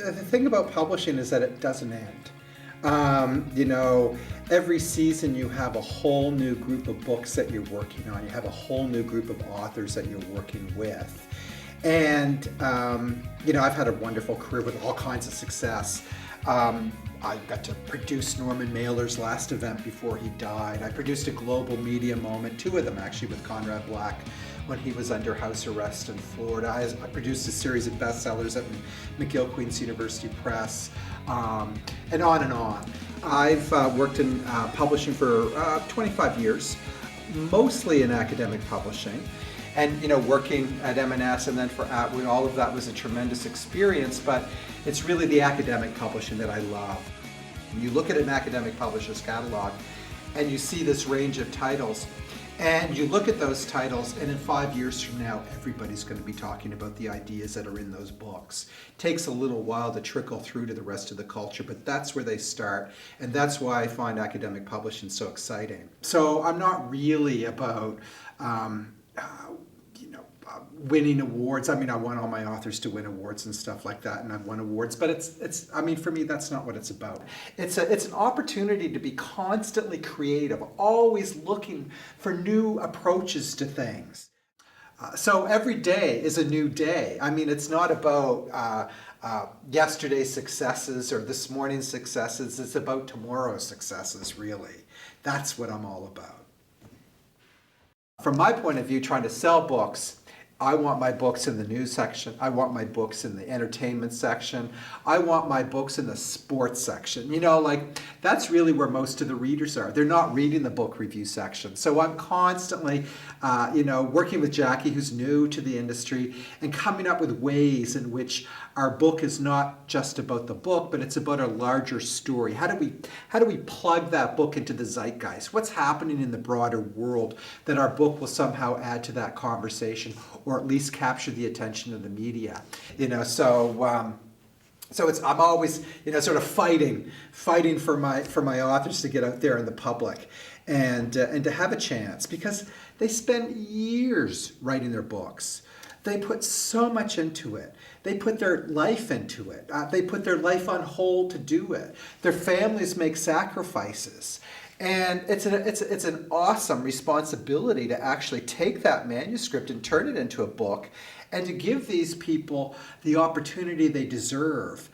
the thing about publishing is that it doesn't end. Every season you have a whole new group of books that you're working on. You have a whole new group of authors that you're working with. And, I've had a wonderful career with all kinds of success. I got to produce Norman Mailer's last event before he died. I produced a global media moment, 2 of them actually, with Conrad Black when he was under house arrest in Florida. I produced a series of bestsellers at McGill Queen's University Press, and on and on. I've worked in publishing for 25 years, mostly in academic publishing. And working at M&S and then for Atwood, all of that was a tremendous experience, but it's really the academic publishing that I love. You look at an academic publisher's catalog and you see this range of titles, and you look at those titles, and in 5 years from now, everybody's going to be talking about the ideas that are in those books. It takes a little while to trickle through to the rest of the culture, but that's where they start, and that's why I find academic publishing so exciting. So I'm not really about winning awards. I mean, I want all my authors to win awards and stuff like that, and I've won awards, but for me, that's not what it's about. It's an opportunity to be constantly creative, always looking for new approaches to things. So every day is a new day. I mean, it's not about yesterday's successes or this morning's successes. It's about tomorrow's successes, really. That's what I'm all about. From my point of view, trying to sell books, I want my books in the news section. I want my books in the entertainment section. I want my books in the sports section. That's really where most of the readers are. They're not reading the book review section. So I'm constantly, working with Jackie, who's new to the industry, and coming up with ways in which our book is not just about the book, but it's about a larger story. How do we plug that book into the zeitgeist? What's happening in the broader world that our book will somehow add to that conversation, or at least capture the attention of the media? So I'm always, sort of fighting for my authors to get out there in the public and to have a chance, because they spend years writing their books. They put so much into it. They put their life into it. They put their life on hold to do it. Their families make sacrifices. And it's an awesome responsibility to actually take that manuscript and turn it into a book, and to give these people the opportunity they deserve.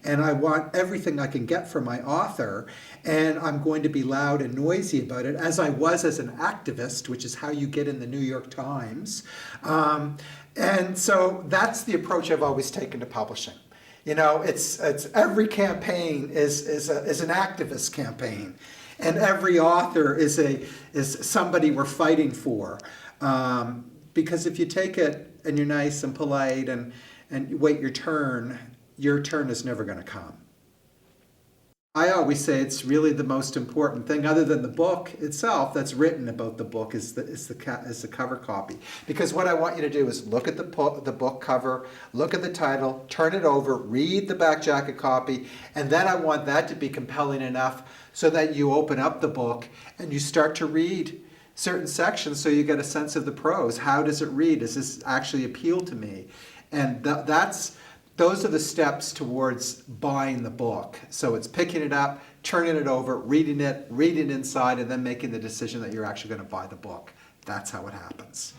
And I want everything I can get from my author, and I'm going to be loud and noisy about it, as I was as an activist, which is how you get in the New York Times. And so that's the approach I've always taken to publishing. It's every campaign is an activist campaign, and every author is somebody we're fighting for. Because if you take it and you're nice and polite and you wait your turn is never going to come. I always say it's really the most important thing, other than the book itself, that's written about the book, is the cover copy. Because what I want you to do is look at the book cover, look at the title, turn it over, read the back jacket copy, and then I want that to be compelling enough so that you open up the book and you start to read certain sections so you get a sense of the prose. How does it read? Does this actually appeal to me? And those are the steps towards buying the book. So it's picking it up, turning it over, reading it inside, and then making the decision that you're actually going to buy the book. That's how it happens.